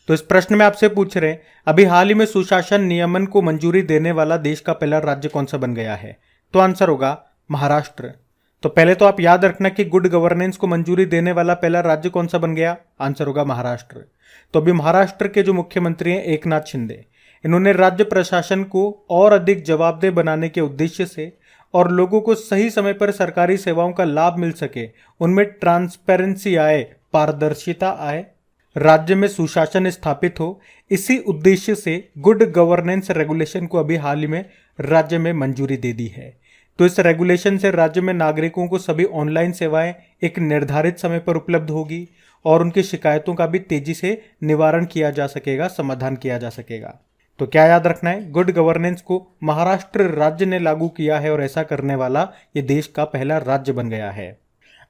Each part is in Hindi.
तो इस प्रश्न में आपसे पूछ रहे हैं, अभी हाल ही में सुशासन नियमन को मंजूरी देने वाला देश का पहला राज्य कौन सा बन गया है? तो आंसर होगा महाराष्ट्र। तो पहले तो आप याद रखना कि गुड गवर्नेंस को मंजूरी देने वाला पहला राज्य कौन सा बन गया? आंसर होगा महाराष्ट्र। तो अभी महाराष्ट्र के जो मुख्यमंत्री हैं एकनाथ शिंदे, इन्होंने राज्य प्रशासन को और अधिक जवाबदेह बनाने के उद्देश्य से और लोगों को सही समय पर सरकारी सेवाओं का लाभ मिल सके, उनमें ट्रांसपेरेंसी आए, पारदर्शिता आए, राज्य में सुशासन स्थापित हो, इसी उद्देश्य से गुड गवर्नेंस रेगुलेशन को अभी हाल ही में राज्य में मंजूरी दे दी है। तो इस रेगुलेशन से राज्य में नागरिकों को सभी ऑनलाइन सेवाएं एक निर्धारित समय पर उपलब्ध होगी और उनकी शिकायतों का भी तेजी से निवारण किया जा सकेगा, समाधान किया जा सकेगा। तो क्या याद रखना है? गुड गवर्नेंस को महाराष्ट्र राज्य ने लागू किया है और ऐसा करने वाला ये देश का पहला राज्य बन गया है।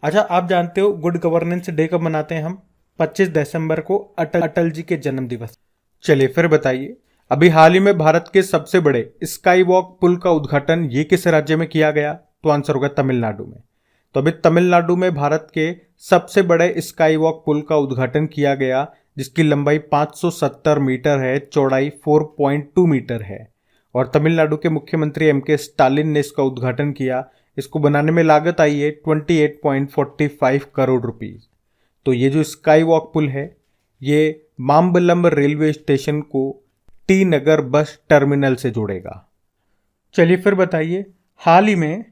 अच्छा, आप जानते हो गुड गवर्नेंस डे कब मनाते हैं हम? 25 दिसंबर को अटल जी के जन्म दिवस। चलिए फिर बताइए, अभी हाल ही में भारत के सबसे बड़े स्काई वॉक पुल का उद्घाटन ये किस राज्य में किया गया? तो आंसर होगा तमिलनाडु में। तो अभी तमिलनाडु में भारत के सबसे बड़े स्काई वॉक पुल का उद्घाटन किया गया, जिसकी लंबाई 570 मीटर है, चौड़ाई 4.2 मीटर है। और तमिलनाडु के मुख्यमंत्री एम.के. स्टालिन ने इसका उद्घाटन किया। इसको बनाने में लागत आई है 28.45 करोड़ रुपीज। तो ये जो स्काई वॉक पुल है, ये माम्बलम रेलवे स्टेशन को टी नगर बस टर्मिनल से जोड़ेगा। चलिए फिर बताइए, हाल ही में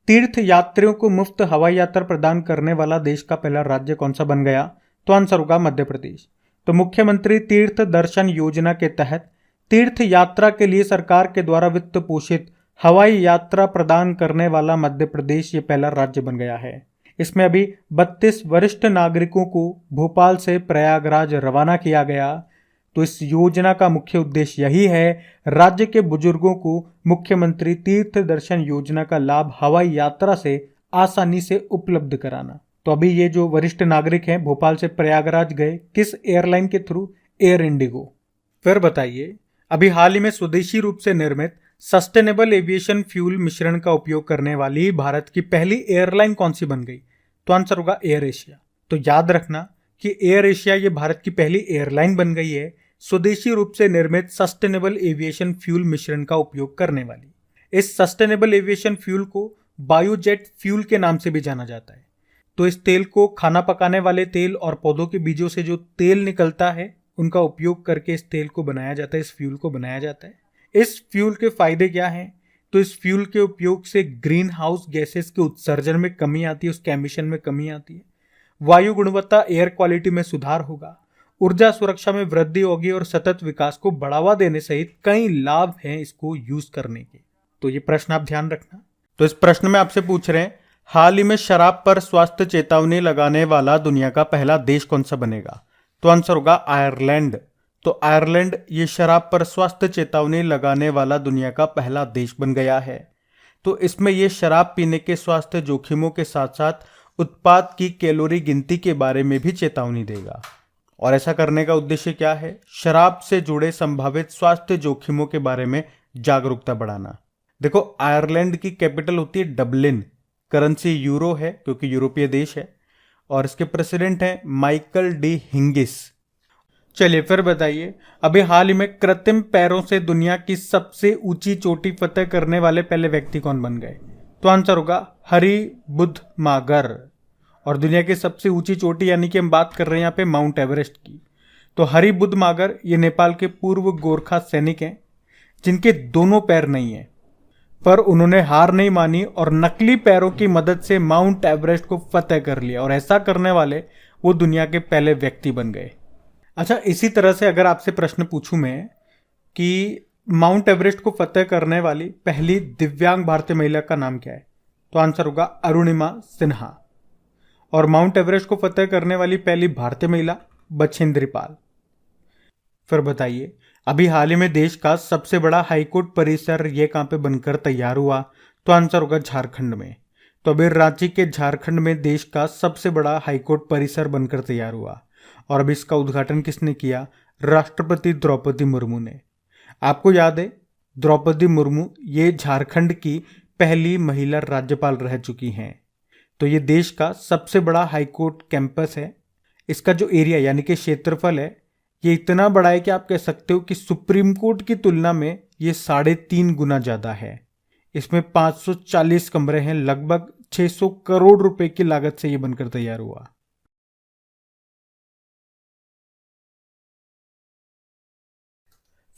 तीर्थ यात्रियों को मुफ्त हवाई यात्रा प्रदान करने वाला देश का पहला राज्य कौन सा बन गया? तो आंसर होगा मध्य प्रदेश। तो मुख्यमंत्री तीर्थ दर्शन योजना के तहत तीर्थ यात्रा के लिए सरकार के द्वारा वित्त पोषित हवाई यात्रा प्रदान करने वाला मध्य प्रदेश ये पहला राज्य बन गया है। इसमें अभी 32 वरिष्ठ नागरिकों को भोपाल से प्रयागराज रवाना किया गया। तो इस योजना का मुख्य उद्देश्य यही है, राज्य के बुजुर्गों को मुख्यमंत्री तीर्थ दर्शन योजना का लाभ हवाई यात्रा से आसानी से उपलब्ध कराना। तो अभी ये जो वरिष्ठ नागरिक हैं भोपाल से प्रयागराज गए, किस एयरलाइन के थ्रू? Air Indigo. फिर बताइए, अभी हाल ही में स्वदेशी रूप से निर्मित सस्टेनेबल एविएशन फ्यूल मिश्रण का उपयोग करने वाली भारत की पहली एयरलाइन कौन सी बन गई? तो आंसर होगा एयर एशिया। तो याद रखना कि एयर एशिया ये भारत की पहली एयरलाइन बन गई है स्वदेशी रूप से निर्मित सस्टेनेबल एविएशन फ्यूल मिश्रण का उपयोग करने वाली। इस सस्टेनेबल एविएशन फ्यूल को बायोजेट फ्यूल के नाम से भी जाना जाता है। तो इस तेल को खाना पकाने वाले तेल और पौधों के बीजों से जो तेल निकलता है, उनका उपयोग करके इस तेल को बनाया जाता है, इस फ्यूल को बनाया जाता है। इस फ्यूल के फायदे क्या हैं? तो इस फ्यूल के उपयोग से ग्रीन हाउस गैसेस के उत्सर्जन में कमी आती है, उसके एमिशन में कमी आती है, वायु गुणवत्ता एयर क्वालिटी में सुधार होगा, ऊर्जा सुरक्षा में वृद्धि होगी और सतत विकास को बढ़ावा देने सहित कई लाभ हैं इसको यूज करने के। तो ये प्रश्न आप ध्यान रखना। तो इस प्रश्न में आपसे पूछ रहे हैं, हाल ही में शराब पर स्वास्थ्य चेतावनी लगाने वाला दुनिया का पहला देश कौन सा बनेगा? तो आंसर होगा आयरलैंड। तो आयरलैंड ये शराब पर स्वास्थ्य चेतावनी लगाने वाला दुनिया का पहला देश बन गया है। तो इसमें ये शराब पीने के स्वास्थ्य जोखिमों के साथ साथ उत्पाद की कैलोरी गिनती के बारे में भी चेतावनी देगा। और ऐसा करने का उद्देश्य क्या है? शराब से जुड़े संभावित स्वास्थ्य जोखिमों के बारे में जागरूकता बढ़ाना। देखो, आयरलैंड की कैपिटल होती है डबलिन, करेंसी यूरो है क्योंकि यूरोपीय देश है, और इसके प्रेसिडेंट हैं माइकल डी हिंगिस। चलिए फिर बताइए, अभी हाल ही में कृत्रिम पैरों से दुनिया की सबसे ऊंची चोटी फतेह करने वाले पहले व्यक्ति कौन बन गए? तो आंसर होगा हरिबुधमागर। और दुनिया की सबसे ऊंची चोटी यानी कि हम बात कर रहे हैं यहाँ पे माउंट एवरेस्ट की। तो हरिबुधमागर ये नेपाल के पूर्व गोरखा सैनिक हैं जिनके दोनों पैर नहीं है, पर उन्होंने हार नहीं मानी और नकली पैरों की मदद से माउंट एवरेस्ट को फतेह कर लिया, और ऐसा करने वाले वो दुनिया के पहले व्यक्ति बन गए। अच्छा, इसी तरह से अगर आपसे प्रश्न पूछूं मैं कि माउंट एवरेस्ट को फतेह करने वाली पहली दिव्यांग भारतीय महिला का नाम क्या है? तो आंसर होगा अरुणिमा सिन्हा। और माउंट एवरेस्ट को फतेह करने वाली पहली भारतीय महिला बछेंद्री पाल। फिर बताइए, अभी हाल ही में देश का सबसे बड़ा हाईकोर्ट परिसर ये कहां पे बनकर तैयार हुआ? तो आंसर होगा झारखंड में। तो अभी रांची के झारखंड में देश का सबसे बड़ा हाईकोर्ट परिसर बनकर तैयार हुआ, और अभी इसका उद्घाटन किसने किया? राष्ट्रपति द्रौपदी मुर्मू ने। आपको याद है, द्रौपदी मुर्मू ये झारखंड की पहली महिला राज्यपाल रह चुकी हैं। तो ये देश का सबसे बड़ा हाईकोर्ट कैंपस है। इसका जो एरिया यानी कि क्षेत्रफल है, ये इतना बड़ा है कि आप कह सकते हो कि सुप्रीम कोर्ट की तुलना में ये 3.5 गुना ज़्यादा है। इसमें 540 कमरे हैं, लगभग 600 करोड़ रुपए की लागत से ये बनकर तैयार हुआ।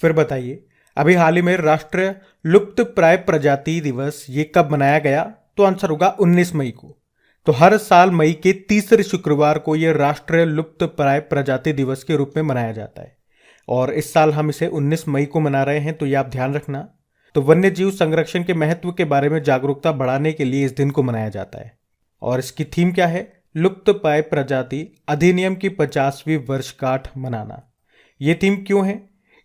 फिर बताइए, अभी हाल ही में राष्ट्रीय लुप्त प्राय प्रजाति दिवस ये कब मनाया गया? तो आंसर होगा 19 मई को। तो हर साल मई के तीसरे शुक्रवार को यह राष्ट्रीय लुप्त प्राय प्रजाति दिवस के रूप में मनाया जाता है और इस साल हम इसे 19 मई को मना रहे हैं, तो यह आप ध्यान रखना। तो वन्य जीव संरक्षण के महत्व के बारे में जागरूकता बढ़ाने के लिए इस दिन को मनाया जाता है और इसकी थीम क्या है? लुप्त प्राय प्रजाति अधिनियम की 50वीं वर्षगांठ मनाना। ये थीम क्यों है?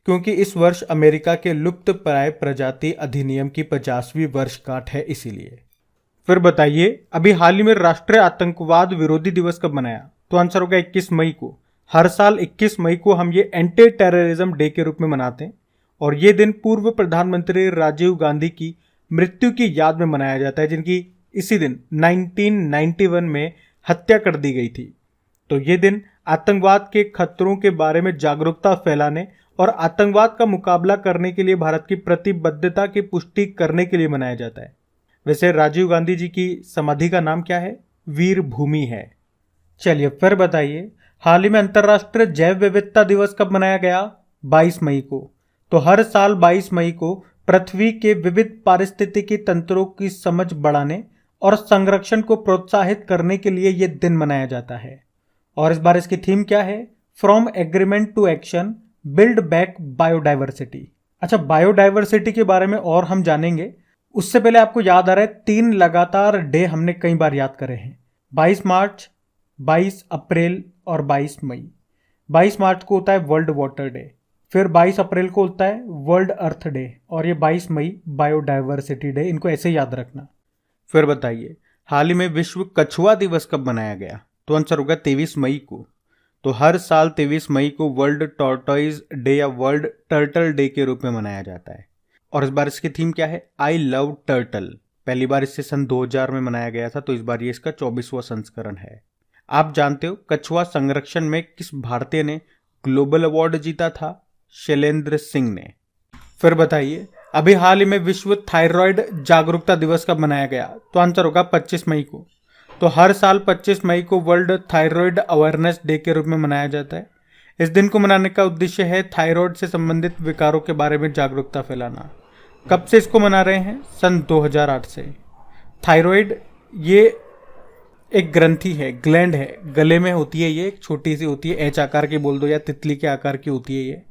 क्योंकि इस वर्ष अमेरिका के लुप्त प्राय प्रजाति अधिनियम की 50वीं वर्षगांठ है, इसीलिए। फिर बताइए, अभी हाल ही में राष्ट्रीय आतंकवाद विरोधी दिवस कब मनाया? तो आंसर होगा 21 मई को। हर साल 21 मई को हम ये एंटी टेररिज्म डे के रूप में मनाते हैं और ये दिन पूर्व प्रधानमंत्री राजीव गांधी की मृत्यु की याद में मनाया जाता है, जिनकी इसी दिन 1991 में हत्या कर दी गई थी। तो ये दिन आतंकवाद के खतरों के बारे में जागरूकता फैलाने और आतंकवाद का मुकाबला करने के लिए भारत की प्रतिबद्धता की पुष्टि करने के लिए मनाया जाता है। वैसे राजीव गांधी जी की समाधि का नाम क्या है? वीर भूमि है। चलिए फिर बताइए, हाल ही में अंतर्राष्ट्रीय जैव विविधता दिवस कब मनाया गया? 22 मई को। तो हर साल 22 मई को पृथ्वी के विविध पारिस्थितिकी तंत्रों की समझ बढ़ाने और संरक्षण को प्रोत्साहित करने के लिए यह दिन मनाया जाता है और इस बार इसकी थीम क्या है? From agreement to action, build back biodiversity. अच्छा, बायोडाइवर्सिटी के बारे में और हम जानेंगे, उससे पहले आपको याद आ रहा है 3 लगातार डे हमने कई बार याद करे हैं। 22 मार्च, 22 अप्रैल और 22 मई। 22 मार्च को होता है वर्ल्ड वाटर डे, फिर 22 अप्रैल को होता है वर्ल्ड अर्थ डे और ये 22 मई बायोडाइवर्सिटी डे। इनको ऐसे याद रखना। फिर बताइए, हाल ही में विश्व कछुआ दिवस कब मनाया गया? तो आंसर होगा 23 मई को। तो हर साल 23 मई को वर्ल्ड टॉर्टोइज डे या वर्ल्ड टर्टल डे के रूप में मनाया जाता है और इस बार इसकी थीम क्या है? I love turtle. पहली बार इसे सन 2000 में मनाया गया था, तो इस बार ये इसका 24वां संस्करण है। आप जानते हो कछुआ संरक्षण में किस भारतीय ने ग्लोबल अवार्ड जीता था? शैलेंद्र सिंह ने। फिर बताइए, अभी हाल ही में विश्व थायराइड जागरूकता दिवस कब मनाया गया? तो आंसर होगा 25 मई को। तो हर साल 25 मई को वर्ल्ड थायराइड अवेयरनेस डे के रूप में मनाया जाता है। इस दिन को मनाने का उद्देश्य है थायराइड से संबंधित विकारों के बारे में जागरूकता फैलाना। कब से इसको मना रहे हैं? सन 2008 से। थायराइड ये एक ग्रंथि है, ग्लैंड है, गले में होती है, ये एक छोटी सी होती है, एच आकार की बोल दो या तितली के आकार की होती है ये।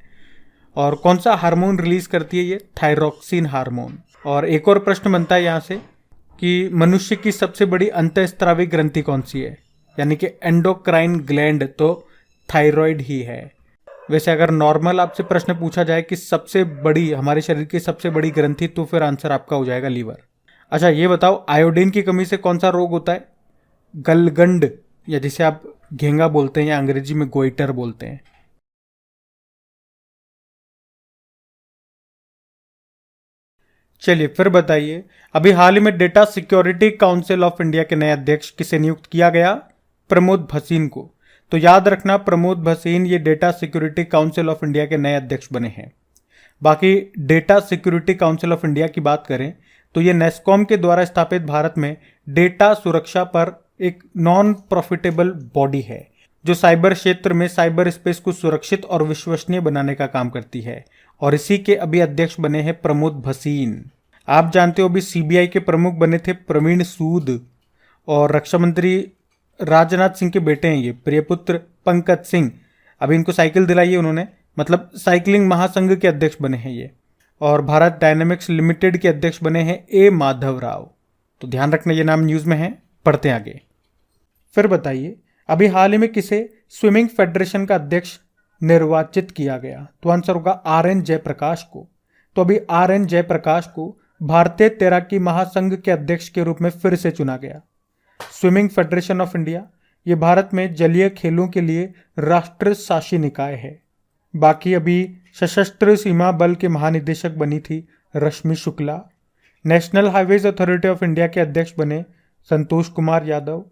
और कौन सा हार्मोन रिलीज करती है ये? Thyroxine hormone. और एक और प्रश्न बनता है यहाँ से कि मनुष्य की सबसे बड़ी अंतःस्रावी ग्रंथि कौन सी है? यानी कि एंडोक्राइन ग्लैंड तो थायराइड ही है। वैसे अगर नॉर्मल आपसे प्रश्न पूछा जाए कि सबसे बड़ी, हमारे शरीर की सबसे बड़ी ग्रंथि, तो फिर आंसर आपका हो जाएगा लीवर। अच्छा ये बताओ, आयोडीन की कमी से कौन सा रोग होता है? गलगंड, या जिसे आप घेंगा बोलते हैं या अंग्रेजी में गोइटर बोलते हैं। चलिए फिर बताइए, अभी हाल ही में data security council of India के नए अध्यक्ष किसे नियुक्त किया गया? प्रमोद भसीन को। तो याद रखना, प्रमोद भसीन ये data security council of India के नए अध्यक्ष बने हैं। बाकी data security council of India की बात करें तो ये नेस्कॉम के द्वारा स्थापित भारत में डेटा सुरक्षा पर एक नॉन प्रॉफिटेबल बॉडी है जो साइबर क्षेत्र में साइबर स्पेस को सुरक्षित और विश्वसनीय बनाने का काम करती है और इसी के अभी अध्यक्ष बने हैं प्रमोद भसीन। आप जानते हो अभी सीबीआई के प्रमुख बने थे प्रवीण सूद और रक्षा मंत्री राजनाथ सिंह के बेटे हैं ये प्रियपुत्र पंकज सिंह। अभी इनको साइकिल दिलाई है उन्होंने, मतलब साइकिलिंग महासंघ के अध्यक्ष बने हैं ये। और भारत डायनेमिक्स लिमिटेड के अध्यक्ष बने हैं ए माधव राव। तो ध्यान रखना, ये नाम न्यूज में है, पढ़ते हैं आगे। फिर बताइए, अभी हाल ही में किसे स्विमिंग फेडरेशन का अध्यक्ष निर्वाचित किया गया? तो आंसर होगा आर.एन. जयप्रकाश को। तो अभी आर.एन. जयप्रकाश को भारतीय तैराकी महासंघ के अध्यक्ष के रूप में फिर से चुना गया। स्विमिंग फेडरेशन ऑफ इंडिया ये भारत में जलीय खेलों के लिए राष्ट्र शासी निकाय है। बाकी अभी सशस्त्र सीमा बल के महानिदेशक बनी थी Rashmi Shukla. National Highways Authority of India के अध्यक्ष बने संतोष कुमार यादव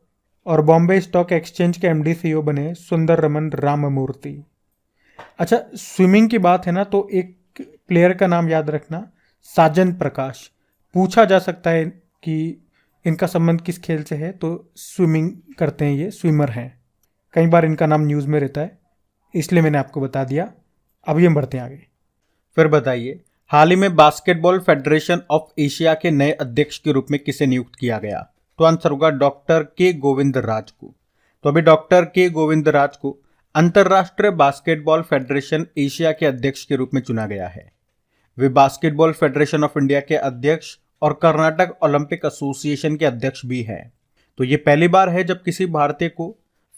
और बॉम्बे स्टॉक एक्सचेंज के एमडी सीईओ बने सुंदर रमन राममूर्ति। अच्छा, स्विमिंग की बात है ना, तो एक प्लेयर का नाम याद रखना, साजन प्रकाश। पूछा जा सकता है कि इनका संबंध किस खेल से है, तो स्विमिंग करते हैं, ये स्विमर हैं। कई बार इनका नाम न्यूज़ में रहता है, इसलिए मैंने आपको बता दिया। अभी हम बढ़ते हैं आगे। फिर बताइए, हाल ही में बास्केटबॉल फेडरेशन ऑफ एशिया के नए अध्यक्ष के रूप में किसे नियुक्त किया गया? तो आंसर होगा डॉक्टर के गोविंद राज को। तो अभी डॉक्टर के गोविंद राज को अंतर्राष्ट्रीय बास्केटबॉल फेडरेशन एशिया के अध्यक्ष के रूप में चुना गया है। वे बास्केटबॉल फेडरेशन ऑफ इंडिया के अध्यक्ष और कर्नाटक ओलंपिक एसोसिएशन के अध्यक्ष भी हैं। तो ये पहली बार है जब किसी भारतीय को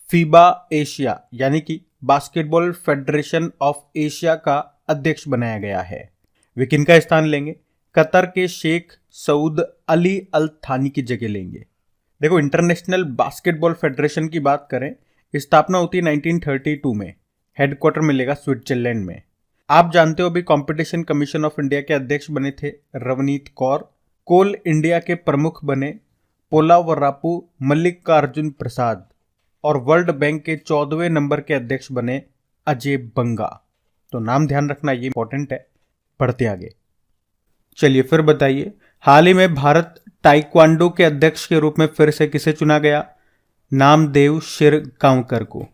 फीबा एशिया यानी कि बास्केटबॉल फेडरेशन ऑफ एशिया का अध्यक्ष बनाया गया है। वे किनका स्थान लेंगे? कतर के शेख सऊद अली अल थानी की जगह लेंगे। देखो, इंटरनेशनल बास्केटबॉल फेडरेशन की बात करें, स्थापना होती है 1932 में, हेडक्वार्टर मिलेगा स्विट्जरलैंड में। आप जानते हो अभी कंपटीशन कमीशन ऑफ इंडिया के अध्यक्ष बने थे रवनीत कौर। कोल इंडिया के प्रमुख बने पोलावरापू मल्लिकार्जुन प्रसाद और वर्ल्ड बैंक के 14वें नंबर के अध्यक्ष बने अजय बंगा। तो नाम ध्यान रखना, ये इंपॉर्टेंट है। बढ़ते आगे। चलिए फिर बताइए, हाल ही में भारत ताइक्वांडो के अध्यक्ष के रूप में फिर से किसे चुना गया? नामदेव शिरगांवकर को।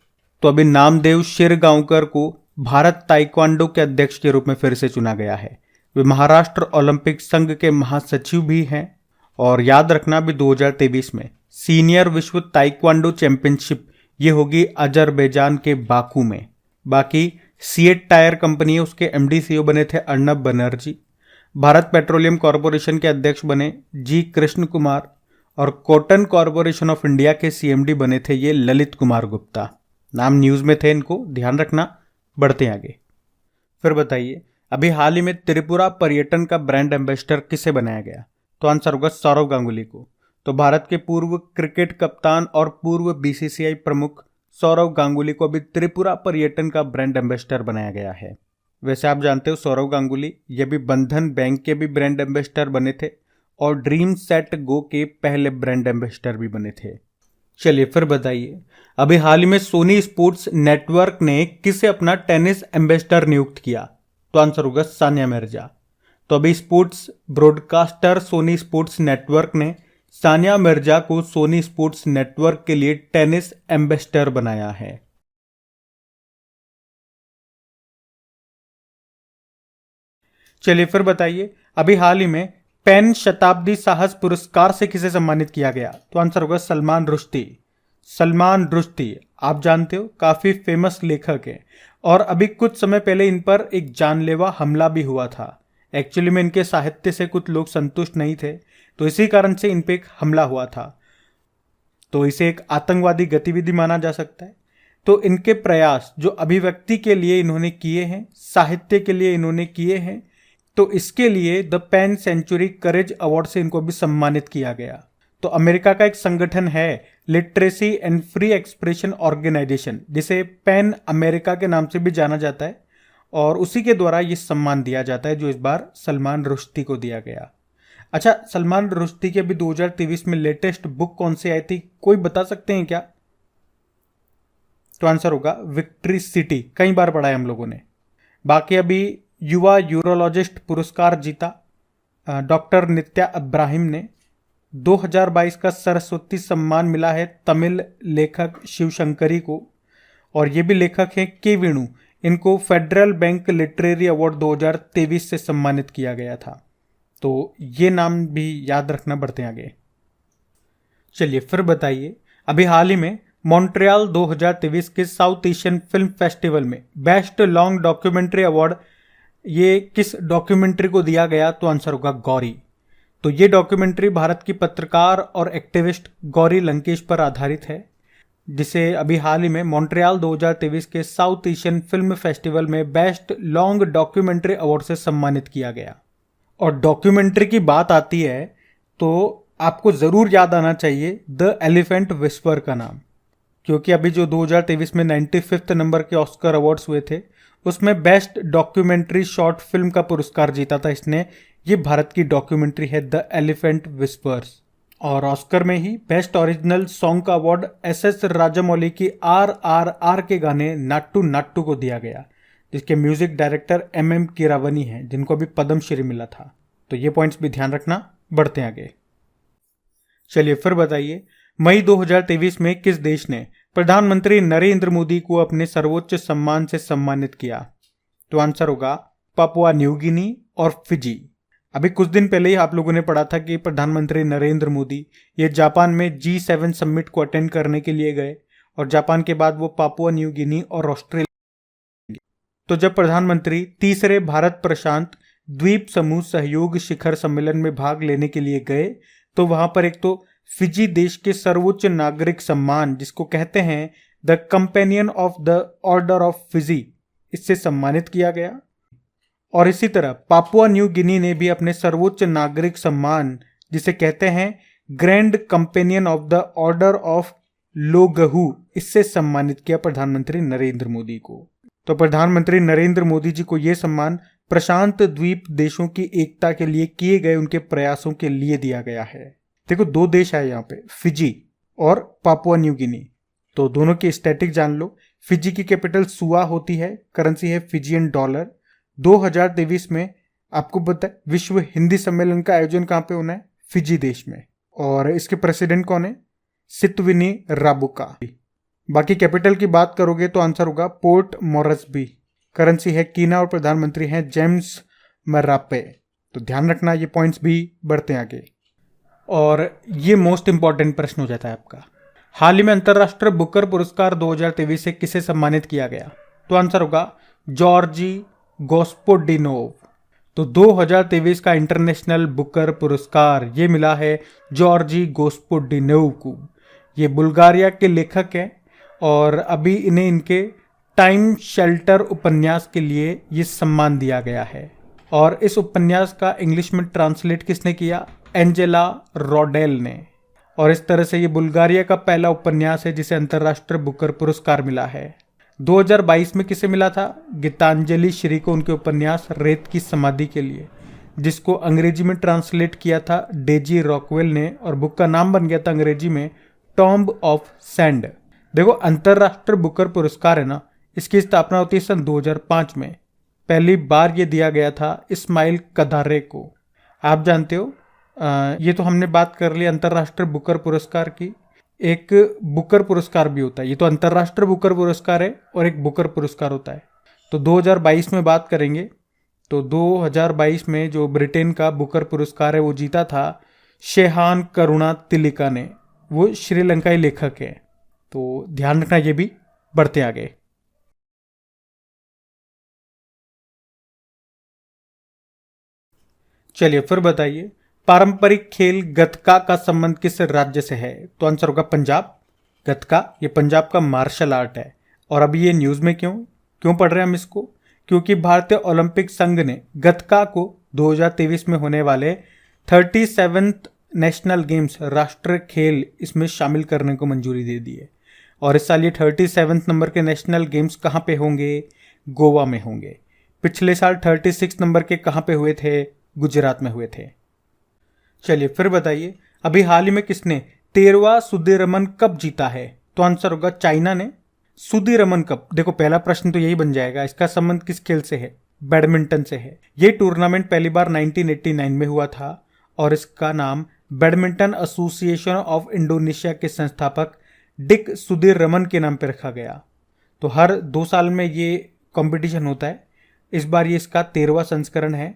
तो अभी नामदेव शिरगांवकर को भारत ताइक्वांडो के अध्यक्ष के रूप में फिर से चुना गया है। वे महाराष्ट्र ओलंपिक संघ के महासचिव भी हैं। और याद रखना, अभी 2023 में सीनियर विश्व ताइक्वांडो चैंपियनशिप ये होगी अजरबैजान के बाकू में। बाकी सीएट टायर कंपनी है, उसके एमडी सीईओ बने थे अर्नब बनर्जी। भारत पेट्रोलियम कॉरपोरेशन के अध्यक्ष बने जी कृष्ण कुमार और कॉटन कॉरपोरेशन ऑफ इंडिया के सीएमडी बने थे ये ललित कुमार गुप्ता। नाम न्यूज में थे, इनको ध्यान रखना। बढ़ते हैं आगे। फिर बताइए, अभी हाल ही में त्रिपुरा पर्यटन का ब्रांड एम्बेसडर किसे बनाया गया? तो आंसर होगा सौरव गांगुली को। तो भारत के पूर्व क्रिकेट कप्तान और पूर्व बीसीसीआई प्रमुख सौरव गांगुली को अभी त्रिपुरा पर्यटन का ब्रांड एम्बेसडर बनाया गया है। वैसे आप जानते हो सौरव गांगुली ये भी बंधन बैंक के भी ब्रांड एम्बेसडर बने थे और ड्रीम सेट गो के पहले ब्रांड एम्बेसडर भी बने थे। चलिए फिर बताइए, अभी हाल ही में सोनी स्पोर्ट्स नेटवर्क ने किसे अपना टेनिस एम्बेसडर नियुक्त किया? तो आंसर होगा सानिया मिर्जा। तो अभी sports broadcaster Sony Sports Network ने सानिया मिर्जा को सोनी स्पोर्ट्स नेटवर्क के लिए टेनिस एम्बेसडर बनाया है। चलिए फिर बताइए, अभी हाल ही में पेन शताब्दी साहस पुरस्कार से किसे सम्मानित किया गया? तो आंसर होगा सलमान रुश्दी। सलमान रुश्दी आप जानते हो काफी फेमस लेखक है और अभी कुछ समय पहले इन पर एक जानलेवा हमला भी हुआ था। एक्चुअली में इनके साहित्य से कुछ लोग संतुष्ट नहीं थे, तो इसी कारण से इन पे एक हमला हुआ था। तो इसे एक आतंकवादी गतिविधि माना जा सकता है। तो इनके प्रयास जो अभिव्यक्ति के लिए इन्होंने किए हैं, साहित्य के लिए इन्होंने किए हैं, तो इसके लिए the PEN century courage award से इनको भी सम्मानित किया गया। तो अमेरिका का एक संगठन है literacy and free expression organisation, जिसे पेन अमेरिका के नाम से भी जाना जाता है, और उसी के द्वारा ये सम्मान दिया जाता है जो इस बार सलमान रुश्दी को दिया गया। अच्छा, सलमान रुश्दी की अभी 2023 में लेटेस्ट बुक कौन सी आई थी, कोई बता सकते हैं क्या? तो आंसर होगा विक्ट्री सिटी। कई बार पढ़ा है हम लोगों ने। बाकी अभी युवा यूरोलॉजिस्ट पुरस्कार जीता डॉक्टर नित्या अब्राहिम ने। 2022 का सरस्वती सम्मान मिला है तमिल लेखक शिवशंकरी को, और ये भी लेखक हैं के वेणु। इनको फेडरल बैंक लिटरेरी अवार्ड 2023 से सम्मानित किया गया था। तो ये नाम भी याद रखना। बढ़ते आगे। चलिए फिर बताइए, अभी हाल ही में मॉन्ट्रियल 2023 के साउथ एशियन फिल्म फेस्टिवल में बेस्ट लॉन्ग डॉक्यूमेंट्री अवार्ड ये किस डॉक्यूमेंट्री को दिया गया? तो आंसर होगा गौरी। तो ये डॉक्यूमेंट्री भारत की पत्रकार और एक्टिविस्ट गौरी लंकेश पर आधारित है, जिसे अभी हाल ही में मॉन्ट्रियल 2023 के साउथ एशियन फिल्म फेस्टिवल में बेस्ट लॉन्ग डॉक्यूमेंट्री अवार्ड से सम्मानित किया गया। और डॉक्यूमेंट्री की बात आती है तो आपको ज़रूर याद आना चाहिए द एलिफेंट विस्पर का नाम, क्योंकि अभी जो 2023 में 95th नंबर के ऑस्कर अवार्ड्स हुए थे उसमें बेस्ट डॉक्यूमेंट्री शॉर्ट फिल्म का पुरस्कार जीता था इसने। ये भारत की डॉक्यूमेंट्री है द एलिफेंट विस्पर्स। और ऑस्कर में ही बेस्ट ओरिजिनल सॉन्ग का अवार्ड एस एस राजामौली की RRR के गाने नाट्टू नाट्टू को दिया गया, जिसके म्यूजिक डायरेक्टर एम कीरावनी हैं, जिनको अभी पद्मश्री मिला था। तो ये पॉइंट्स भी ध्यान रखना। बढ़ते हैं आगे। चलिए फिर बताइए, मई 2023 में किस देश ने प्रधानमंत्री नरेंद्र मोदी को अपने सर्वोच्च सम्मान से सम्मानित किया? तो आंसर होगा पापुआ न्यू गिनी और फिजी। अभी कुछ दिन पहले ही आप लोगों ने पढ़ा था कि प्रधानमंत्री नरेंद्र मोदी ये जापान में G7 समिट को अटेंड करने के लिए गए और जापान के बाद वो पापुआ न्यू गिनी और ऑस्ट्रेलिया। तो जब प्रधानमंत्री तीसरे भारत प्रशांत द्वीप समूह सहयोग शिखर सम्मेलन में भाग लेने के लिए गए तो वहां पर एक तो फिजी देश के सर्वोच्च नागरिक सम्मान, जिसको कहते हैं the companion of the order of Fiji, इससे सम्मानित किया गया। और इसी तरह पापुआ न्यू गिनी ने भी अपने सर्वोच्च नागरिक सम्मान, जिसे कहते हैं grand companion of the order of Logohu, इससे सम्मानित किया प्रधानमंत्री नरेंद्र मोदी को। तो प्रधानमंत्री नरेंद्र मोदी जी को यह सम्मान प्रशांत द्वीप देशों की एकता के लिए किए गए उनके प्रयासों के लिए दिया गया है। देखो, दो देश है यहाँ पे, फिजी और पापुआ न्यू गिनी। तो दोनों की स्टैटिक जान लो। फिजी की कैपिटल सुआ होती है, करेंसी है फिजियन डॉलर। 2023 में आपको पता है विश्व हिंदी सम्मेलन का आयोजन कहाँ पे होना है? फिजी देश में। और इसके प्रेसिडेंट कौन है? सितविनी राबुका। बाकी कैपिटल की बात करोगे तो आंसर होगा पोर्ट मोरेस्बी। करेंसी है कीना और प्रधानमंत्री हैं जेम्स मरापे। तो ध्यान रखना ये पॉइंट्स भी। बढ़ते हैं आगे। और ये मोस्ट इंपॉर्टेंट प्रश्न हो जाता है आपका, हाल ही में अंतर्राष्ट्रीय बुकर पुरस्कार 2023 से किसे सम्मानित किया गया? तो आंसर होगा जॉर्जी गोस्पोडिनोव। तो 2023 का इंटरनेशनल बुकर पुरस्कार ये मिला है जॉर्जी गोस्पोडिनोव को। ये बुल्गारिया के लेखक हैं और अभी इन्हें इनके टाइम शेल्टर उपन्यास के लिए ये सम्मान दिया गया है। और इस उपन्यास का इंग्लिश में ट्रांसलेट किसने किया? एंजेला रॉडेल ने। और इस तरह से ये बुल्गारिया का पहला उपन्यास है जिसे अंतर्राष्ट्रीय बुकर पुरस्कार मिला है। 2022 में किसे मिला था? गीतांजलि श्री को, उनके उपन्यास रेत की समाधि के लिए, जिसको अंग्रेजी में ट्रांसलेट किया था डेजी रॉकवेल ने, और बुक का नाम बन गया था अंग्रेजी में टॉम्ब ऑफ सैंड। देखो, अंतर्राष्ट्रीय बुकर पुरस्कार है ना, इसकी स्थापना होती है सन 2005 में। पहली बार ये दिया गया था इस्माइल कदारे को। आप जानते हो, ये तो हमने बात कर ली अंतर्राष्ट्रीय बुकर पुरस्कार की। एक बुकर पुरस्कार भी होता है, ये तो अंतर्राष्ट्रीय बुकर पुरस्कार है और एक बुकर पुरस्कार होता है। तो 2022 में बात करेंगे तो 2022 में जो ब्रिटेन का बुकर पुरस्कार है वो जीता था शेहान करुणा तिलिका ने। वो श्रीलंकाई लेखक है, तो ध्यान रखना ये भी। बढ़ते आगे। चलिए फिर बताइए, पारंपरिक खेल गतका का संबंध किस राज्य से है? तो आंसर होगा पंजाब। गतका ये पंजाब का मार्शल आर्ट है। और अभी ये न्यूज में क्यों पढ़ रहे हैं हम इसको? क्योंकि भारतीय ओलंपिक संघ ने गतका को 2023 में होने वाले 37th नेशनल गेम्स राष्ट्रीय खेल इसमें शामिल करने को मंजूरी दे दी है। और इस साल ये 37 नंबर के नेशनल गेम्स कहाँ पे होंगे? गोवा में होंगे। पिछले साल 36 नंबर के कहाँ पे हुए थे? गुजरात में हुए थे। चलिए फिर बताइए, अभी हाल ही में किसने 13वां सुदीरमन कप जीता है? तो आंसर होगा चाइना ने। सुदीरमन कप, देखो पहला प्रश्न तो यही बन जाएगा, इसका संबंध किस खेल से है? बैडमिंटन से है। ये टूर्नामेंट पहली बार 1989 में हुआ था और इसका नाम बैडमिंटन एसोसिएशन ऑफ इंडोनेशिया के संस्थापक डिक सुदीरमन के नाम पर रखा गया। तो हर 2 साल में ये कंपटीशन होता है। इस बार ये इसका 13वां संस्करण है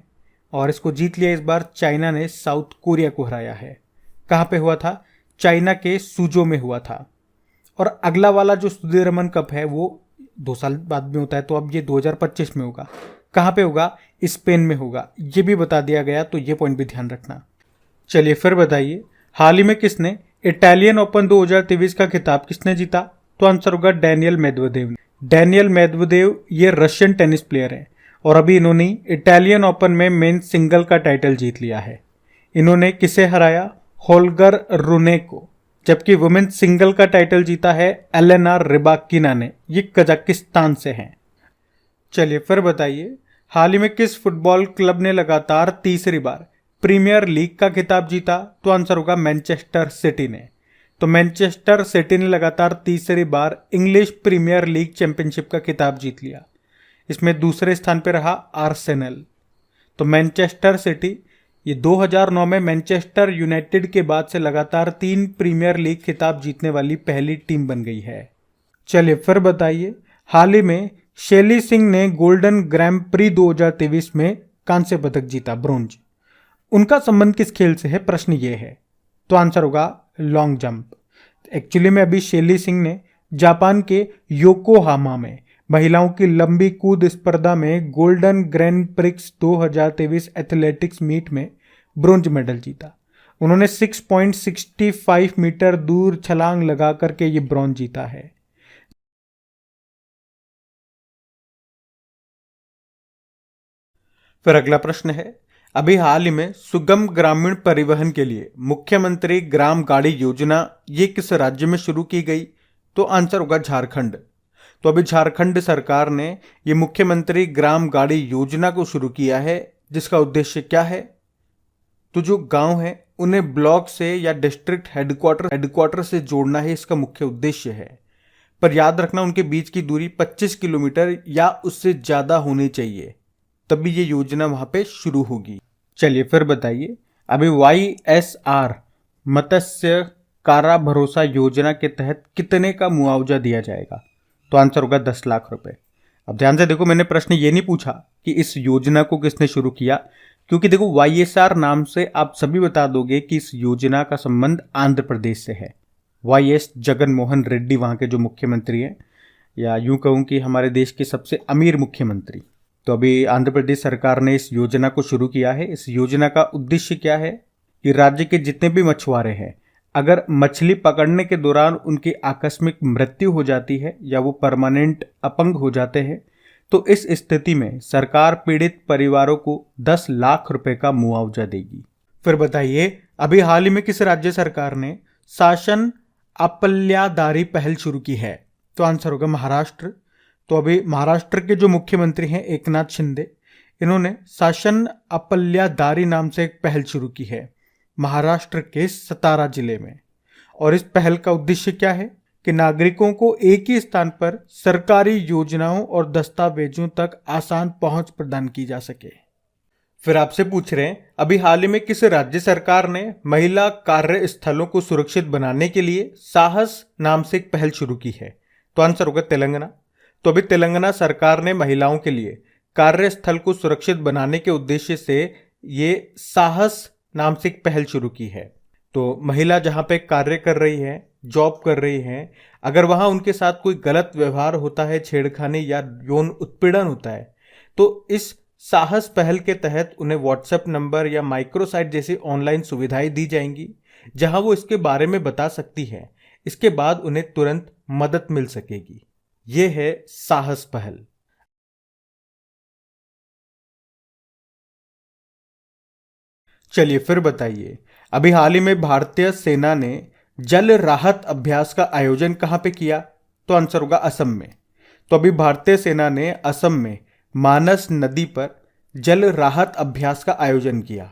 और इसको जीत लिया इस बार चाइना ने साउथ कोरिया को हराया है। कहाँ पे हुआ था? चाइना के सुजो में हुआ था। और अगला वाला जो सुदीरमन कप है वो 2 साल बाद में होता है, तो अब ये 2025 में होगा। कहाँ पे होगा? स्पेन में होगा। ये भी बता दिया गया, तो ये पॉइंट भी ध्यान रखना। चलिए फिर बताइए, हाल ही में किसने इटालियन ओपन 2023 का खिताब किसने जीता? तो आंसर होगा डेनियल मेदवेदेव। डेनियल मेदवेदेव ये रशियन टेनिस प्लेयर हैं और अभी इन्होंने इटालियन ओपन में मेंस सिंगल का टाइटल जीत लिया है। इन्होंने किसे हराया? होल्गर रूने को। जबकि वुमेन्स सिंगल का टाइटल जीता है एलेना रिबाकिना ने। ये कजाकिस्तान से हैं। चलिए फिर बताइए, हाल ही में किस फुटबॉल क्लब ने लगातार तीसरी बार प्रीमियर लीग का खिताब जीता? तो आंसर होगा मैनचेस्टर सिटी ने। तो मैनचेस्टर सिटी ने लगातार तीसरी बार इंग्लिश प्रीमियर लीग चैंपियनशिप का खिताब जीत लिया। इसमें दूसरे स्थान पर रहा आर्सेनल। तो मैनचेस्टर सिटी ये 2009 में मैनचेस्टर यूनाइटेड के बाद से लगातार 3 प्रीमियर लीग खिताब जीतने वाली पहली टीम बन गई है। चलिए फिर बताइए, हाल ही में शेली सिंह ने गोल्डन ग्रैंड प्री 2023 में कांस्य पदक जीता, ब्रोंज। उनका संबंध किस खेल से है, प्रश्न ये है। तो आंसर होगा लॉन्ग जंप। एक्चुअली में अभी शेली सिंह ने जापान के योकोहामा में महिलाओं की लंबी कूद स्पर्धा में golden grand prix 2023 athletics meet में ब्रोंज मेडल जीता। उन्होंने 6.65 मीटर दूर छलांग लगा करके ये ब्रोंज जीता है। फिर अगला प्रश्न है, अभी हाल ही में सुगम ग्रामीण परिवहन के लिए मुख्यमंत्री ग्राम गाड़ी योजना ये किस राज्य में शुरू की गई? तो आंसर होगा झारखंड। तो अभी झारखंड सरकार ने ये मुख्यमंत्री ग्राम गाड़ी योजना को शुरू किया है, जिसका उद्देश्य क्या है? तो जो गांव है उन्हें ब्लॉक से या डिस्ट्रिक्ट हेडक्वार्टर से जोड़ना है, इसका मुख्य उद्देश्य है। पर याद रखना, उनके बीच की दूरी 25 किलोमीटर या उससे ज्यादा होनी चाहिए, तभी ये योजना वहां पे शुरू होगी। चलिए फिर बताइए, अभी YSR मत्स्य कारा भरोसा योजना के तहत कितने का मुआवजा दिया जाएगा? तो आंसर होगा 10 लाख रुपए। अब ध्यान से देखो, मैंने प्रश्न ये नहीं पूछा कि इस योजना को किसने शुरू किया, क्योंकि देखो YSR नाम से आप सभी बता दोगे कि इस योजना का संबंध आंध्र प्रदेश से है। YS जगन मोहन रेड्डी वहां के जो मुख्यमंत्री हैं, या यूं कहूं कि हमारे देश के सबसे अमीर मुख्यमंत्री। तो अभी आंध्र प्रदेश सरकार ने इस योजना को शुरू किया है। इस योजना का उद्देश्य क्या है कि राज्य के जितने भी मछुआरे हैं, अगर मछली पकड़ने के दौरान उनकी आकस्मिक मृत्यु हो जाती है या वो परमानेंट अपंग हो जाते हैं, तो इस स्थिति में सरकार पीड़ित परिवारों को 10 लाख रुपए का मुआवजा देगी। फिर बताइए, अभी हाल ही में किस राज्य सरकार ने शासन अपल्यादारी पहल शुरू की है? तो आंसर होगा महाराष्ट्र। तो अभी महाराष्ट्र के जो मुख्यमंत्री हैं एकनाथ शिंदे, इन्होंने शासन अपल्यादारी नाम से एक पहल शुरू की है महाराष्ट्र के सतारा जिले में। और इस पहल का उद्देश्य क्या है कि नागरिकों को एक ही स्थान पर सरकारी योजनाओं और दस्तावेजों तक आसान पहुंच प्रदान की जा सके। फिर आपसे पूछ रहे हैं, अभी हाल ही में किस राज्य सरकार ने महिला कार्य स्थलों को सुरक्षित बनाने के लिए साहस नाम से एक पहल शुरू की है? तो आंसर होगा तेलंगाना। तो अभी तेलंगाना सरकार ने महिलाओं के लिए कार्यस्थल को सुरक्षित बनाने के उद्देश्य से ये साहस नाम से एक पहल शुरू की है। तो महिला जहां पे कार्य कर रही है, जॉब कर रही है, अगर वहां उनके साथ कोई गलत व्यवहार होता है, छेड़खानी या यौन उत्पीड़न होता है, तो इस साहस पहल के तहत उन्हें व्हाट्सएप नंबर या माइक्रोसाइट जैसी ऑनलाइन सुविधाएं दी जाएंगी, जहां वो इसके बारे में बता सकती है। इसके बाद उन्हें तुरंत मदद मिल सकेगी। ये है साहस पहल। चलिए फिर बताइए, अभी हाल ही में भारतीय सेना ने जल राहत अभ्यास का आयोजन कहां पे किया? तो आंसर होगा असम में। तो अभी भारतीय सेना ने असम में मानस नदी पर जल राहत अभ्यास का आयोजन किया।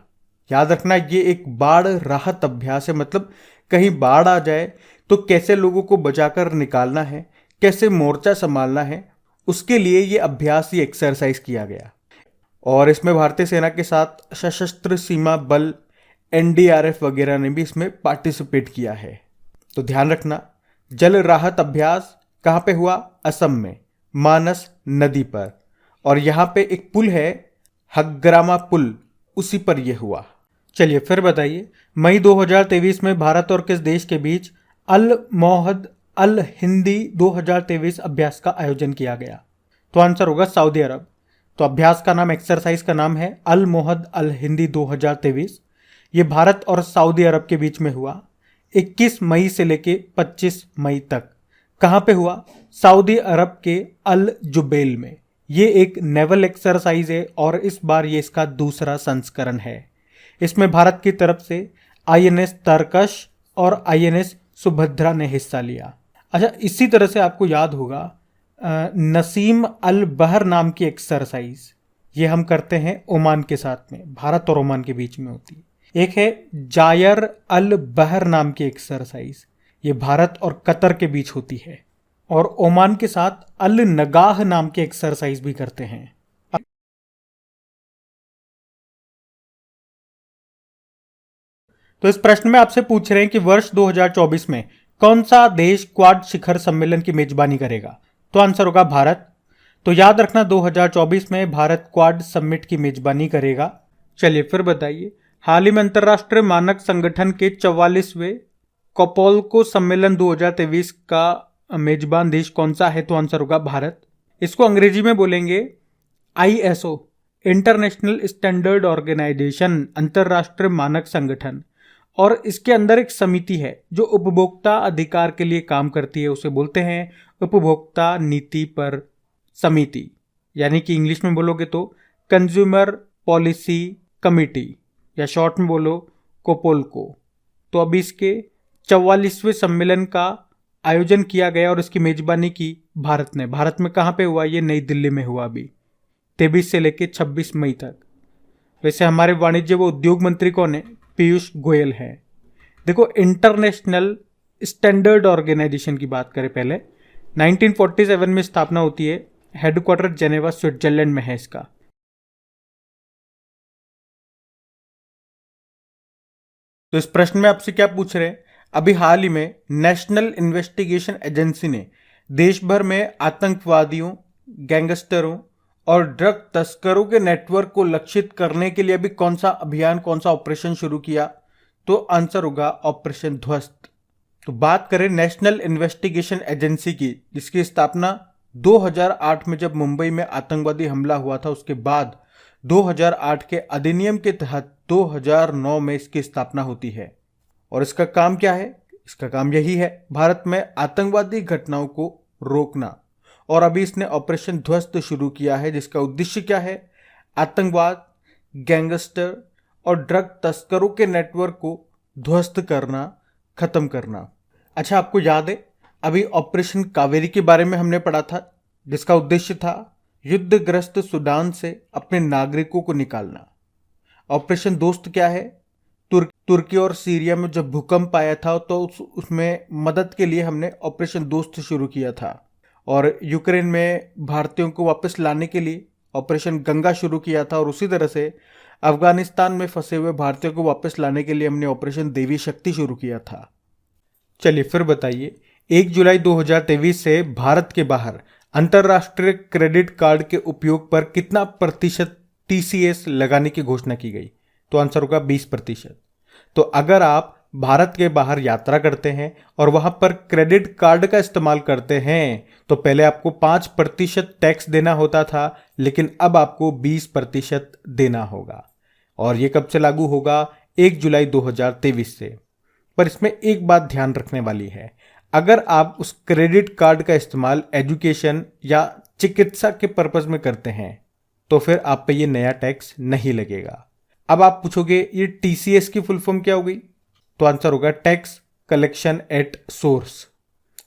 याद रखना, ये एक बाढ़ राहत अभ्यास है, मतलब कहीं बाढ़ आ जाए तो कैसे लोगों को बचाकर निकालना है, कैसे मोर्चा संभालना है, उसके लिए ये अभ्यास, ये एक्सरसाइज किया गया। और इसमें भारतीय सेना के साथ सशस्त्र सीमा बल NDRF वगैरह ने भी इसमें पार्टिसिपेट किया है। तो ध्यान रखना, जल राहत अभ्यास कहाँ पे हुआ? असम में मानस नदी पर। और यहाँ पे एक पुल है, हग्रामा पुल, उसी पर यह हुआ। चलिए फिर बताइए, मई 2023 में भारत और किस देश के बीच अल मोहद अल हिंदी 2023 अभ्यास का आयोजन किया गया? तो आंसर होगा सऊदी अरब। तो अभ्यास का नाम, एक्सरसाइज का नाम है अल मोहद अल हिंदी 2023। ये भारत और सऊदी अरब के बीच में हुआ 21 मई से लेके 25 मई तक। कहाँ पे हुआ? सऊदी अरब के अल जुबैल में। ये एक नेवल एक्सरसाइज है और इस बार ये इसका दूसरा संस्करण है। इसमें भारत की तरफ से INS तरकश और INS सुभद्रा ने हिस्सा लिया। अच्छा, इसी तरह से आपको याद होगा नसीम अल बहर नाम की एक्सरसाइज, ये हम करते हैं ओमान के साथ में, भारत और ओमान के बीच में होती है। एक है जायर अल बहर नाम की एक्सरसाइज, ये भारत और कतर के बीच होती है। और ओमान के साथ अल नगाह नाम के एक्सरसाइज भी करते हैं। तो इस प्रश्न में आपसे पूछ रहे हैं कि वर्ष 2024 में कौन सा देश क्वाड शिखर सम्मेलन की मेजबानी करेगा। तो आंसर होगा भारत। तो याद रखना 2024 में भारत क्वाड समिट की मेजबानी करेगा। चलिए फिर बताइए, हाल ही में अंतर्राष्ट्रीय मानक संगठन के 44वें कोपोल्को सम्मेलन 2023 का मेजबान देश कौन सा है। तो आंसर होगा भारत। इसको अंग्रेजी में बोलेंगे ISO, इंटरनेशनल स्टैंडर्ड ऑर्गेनाइजेशन, अंतर्राष्ट्रीय मानक संगठन। और इसके अंदर एक समिति है जो उपभोक्ता अधिकार के लिए काम करती है, उसे बोलते हैं उपभोक्ता नीति पर समिति, यानी कि इंग्लिश में बोलोगे तो कंज्यूमर पॉलिसी कमिटी, या शॉर्ट में बोलो कोपोल्को। तो अभी इसके 44वें सम्मेलन का आयोजन किया गया और इसकी मेजबानी की भारत ने। भारत में कहाँ पे हुआ? ये नई दिल्ली में हुआ अभी 23 से लेकर 26 मई तक। वैसे हमारे वाणिज्य व उद्योग मंत्री कौन है? पीयूष गोयल है। देखो, इंटरनेशनल स्टैंडर्ड ऑर्गेनाइजेशन की बात करें पहले, 1947 में स्थापना होती है, हेडक्वार्टर जेनेवा स्विट्जरलैंड में है इसका। तो इस प्रश्न में आपसे क्या पूछ रहे हैं? अभी हाल ही में नेशनल इन्वेस्टिगेशन एजेंसी ने देश भर में आतंकवादियों, गैंगस्टरों और ड्रग तस्करों के नेटवर्क को लक्षित करने के लिए अभी कौन सा अभियान, कौन सा ऑपरेशन शुरू किया? तो आंसर होगा ऑपरेशन ध्वस्त। तो बात करें नेशनल इन्वेस्टिगेशन एजेंसी की, जिसकी स्थापना 2008 में जब मुंबई में आतंकवादी हमला हुआ था, उसके बाद 2008 के अधिनियम के तहत 2009 में इसकी स्थापना होती है। और इसका काम क्या है? इसका काम यही है, भारत में आतंकवादी घटनाओं को रोकना। और अभी इसने ऑपरेशन ध्वस्त शुरू किया है, जिसका उद्देश्य क्या है? आतंकवाद, गैंगस्टर और ड्रग तस्करों के नेटवर्क को ध्वस्त करना, खत्म करना। अच्छा, आपको याद है अभी ऑपरेशन कावेरी के बारे में हमने पढ़ा था, जिसका उद्देश्य था युद्धग्रस्त सूडान से अपने नागरिकों को निकालना। ऑपरेशन दोस्त क्या है? तुर्की और सीरिया में जब भूकंप आया था तो उसमें मदद के लिए हमने ऑपरेशन दोस्त शुरू किया था। और यूक्रेन में भारतीयों को वापस लाने के लिए ऑपरेशन गंगा शुरू किया था। और उसी तरह से अफगानिस्तान में फंसे हुए भारतीयों को वापस लाने के लिए हमने ऑपरेशन देवी शक्ति शुरू किया था। चलिए फिर बताइए, 1 जुलाई 2023 से भारत के बाहर अंतर्राष्ट्रीय क्रेडिट कार्ड के उपयोग पर कितना प्रतिशत TCS लगाने की घोषणा की गई? तो आंसर होगा 20%। तो अगर आप भारत के बाहर यात्रा करते हैं और वहां पर क्रेडिट कार्ड का इस्तेमाल करते हैं तो पहले आपको 5% टैक्स देना होता था, लेकिन अब आपको 20% देना होगा। और ये कब से लागू होगा? 1 जुलाई 2023 से। पर इसमें एक बात ध्यान रखने वाली है, अगर आप उस क्रेडिट कार्ड का इस्तेमाल एजुकेशन या चिकित्सा के पर्पज में करते हैं तो फिर आप पे ये नया टैक्स नहीं लगेगा। अब आप पूछोगे ये TCS की फुल फॉर्म क्या हो गई? तो आंसर होगा टैक्स कलेक्शन एट सोर्स।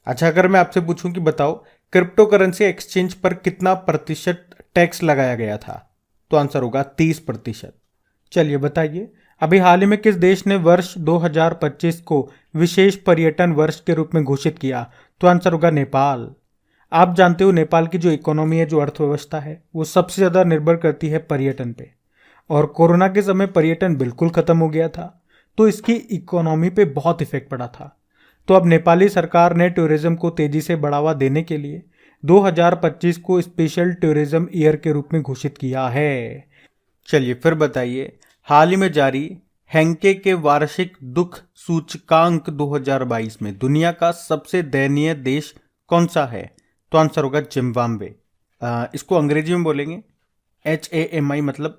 अच्छा, अगर मैं आपसे पूछूं कि बताओ क्रिप्टो करेंसी एक्सचेंज पर कितना प्रतिशत टैक्स लगाया गया था? तो आंसर होगा 30%। चलिए बताइए, अभी हाल ही में किस देश ने वर्ष 2025 को विशेष पर्यटन वर्ष के रूप में घोषित किया? तो आंसर होगा नेपाल। आप जानते हो नेपाल की जो इकोनॉमी है, जो अर्थव्यवस्था है, वो सबसे ज़्यादा निर्भर करती है पर्यटन पे। और कोरोना के समय पर्यटन बिल्कुल खत्म हो गया था, तो इसकी इकोनॉमी पे बहुत इफेक्ट पड़ा था। तो अब नेपाली सरकार ने टूरिज्म को तेजी से बढ़ावा देने के लिए 2025 को स्पेशल टूरिज्म ईयर के रूप में घोषित किया है। चलिए फिर बताइए, हाल ही में जारी हेंके के वार्षिक दुख सूचकांक 2022 में दुनिया का सबसे दयनीय देश कौन सा है? तो आंसर होगा जिम्बाब्वे। इसको अंग्रेजी में बोलेंगे HAMI, मतलब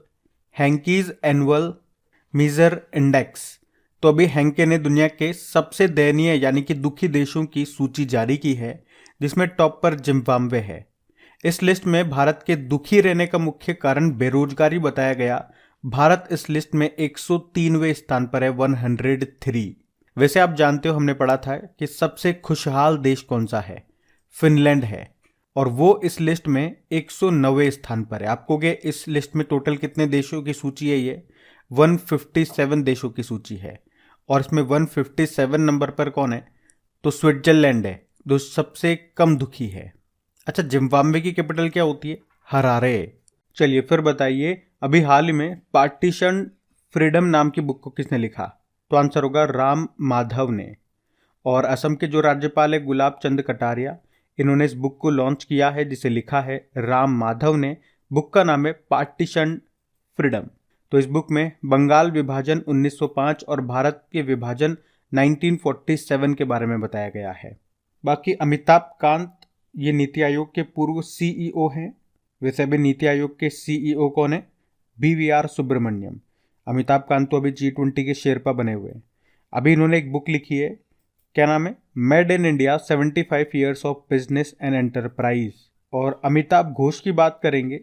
हैंकीज एनुअल मीजर इंडेक्स। तो अभी हैंके ने दुनिया के सबसे दयनीय यानी कि दुखी देशों की सूची जारी की है, जिसमें टॉप पर जिम्बाब्वे है। इस लिस्ट में भारत के दुखी रहने का मुख्य कारण बेरोजगारी बताया गया। भारत इस लिस्ट में 103वें स्थान पर है, 103। वैसे आप जानते हो, हमने पढ़ा था कि सबसे खुशहाल देश कौन सा है? फिनलैंड है, और वो इस लिस्ट में 109वें स्थान पर है। आपको के इस लिस्ट में टोटल कितने देशों की सूची है? ये 157 देशों की सूची है। और इसमें 157 नंबर पर कौन है? तो स्विट्जरलैंड है। जो सबसे कम दुखी है। अच्छा, जिम्बाब्वे की कैपिटल क्या होती है? हरारे। चलिए फिर बताइए, अभी हाल ही में पार्टीशन फ्रीडम नाम की बुक को किसने लिखा? तो आंसर होगा राम माधव ने। और असम के जो राज्यपाल है गुलाब चंद कटारिया, इन्होंने इस बुक को लॉन्च किया है जिसे लिखा है राम माधव ने। बुक का नाम है पार्टीशन फ्रीडम। तो इस बुक में बंगाल विभाजन 1905 और भारत के विभाजन 1947 के बारे में बताया गया है। बाकी अमिताभ कांत ये नीति आयोग के पूर्व सीईओ हैं। वैसे भी नीति आयोग के सीईओ कौन है? BVR सुब्रमण्यम। अमिताभ कांत तो अभी G20 के शेरपा बने हुए हैं। अभी इन्होंने एक बुक लिखी है, क्या नाम है? Made in India 75 years of business and enterprise. और अमिताभ घोष की बात करेंगे,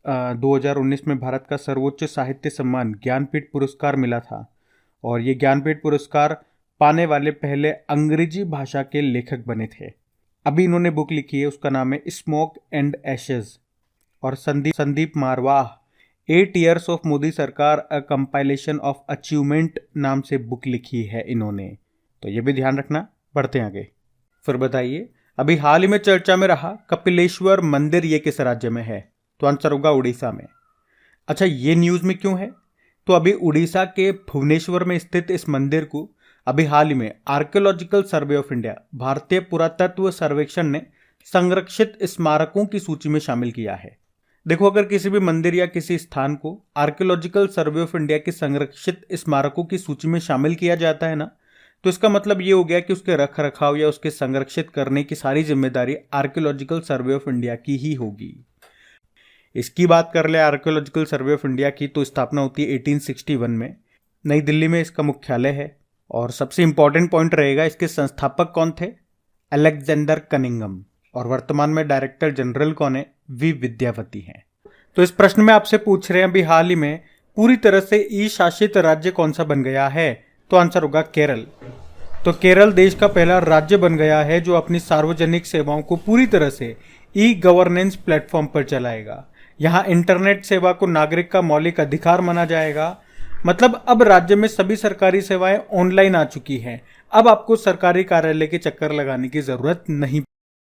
2019 में भारत का सर्वोच्च साहित्य सम्मान ज्ञानपीठ पुरस्कार मिला था और ये ज्ञानपीठ पुरस्कार पाने वाले पहले अंग्रेजी भाषा के लेखक बने थे। अभी इन्होंने बुक लिखी है, उसका नाम है स्मोक एंड एशेज। और संदीप मारवाह 8 ईयर्स ऑफ मोदी सरकार अ कंपाइलेशन ऑफ अचीवमेंट नाम से बुक लिखी है इन्होंने। तो ये भी ध्यान रखना। बढ़ते हैं आगे। फिर बताइए, अभी हाल ही में चर्चा में रहा कपिलेश्वर मंदिर ये किस राज्य में है? तो आंसर होगा उड़ीसा में। अच्छा, ये न्यूज़ में क्यों है? तो अभी उड़ीसा के भुवनेश्वर में स्थित इस मंदिर को अभी हाल ही में आर्कियोलॉजिकल सर्वे ऑफ इंडिया, भारतीय पुरातत्व सर्वेक्षण ने संरक्षित स्मारकों की सूची में शामिल किया है। देखो, अगर किसी भी मंदिर या किसी स्थान को आर्कियोलॉजिकल सर्वे ऑफ इंडिया के संरक्षित स्मारकों की सूची में शामिल किया जाता है ना, तो इसका मतलब ये हो गया कि उसके रख रखाव या उसके संरक्षित करने की सारी जिम्मेदारी आर्कियोलॉजिकल सर्वे ऑफ इंडिया की ही होगी। इसकी बात कर ले आर्कियोलॉजिकल सर्वे ऑफ इंडिया की, तो स्थापना होती है 1861 में। नई दिल्ली में इसका मुख्यालय है। और सबसे इंपॉर्टेंट पॉइंट रहेगा, इसके संस्थापक कौन थे? Alexander Cunningham. और वर्तमान में डायरेक्टर जनरल कौन है? वी विद्यावती हैं। तो इस प्रश्न में आपसे पूछ रहे हैं अभी हाल ही में पूरी तरह से ई शासित राज्य कौन सा बन गया है? तो आंसर होगा केरल। तो केरल देश का पहला राज्य बन गया है जो अपनी सार्वजनिक सेवाओं को पूरी तरह से ई गवर्नेंस प्लेटफॉर्म पर चलाएगा। यहाँ इंटरनेट सेवा को नागरिक का मौलिक अधिकार माना जाएगा। मतलब अब राज्य में सभी सरकारी सेवाएं ऑनलाइन आ चुकी हैं। अब आपको सरकारी कार्यालय के चक्कर लगाने की जरूरत नहीं।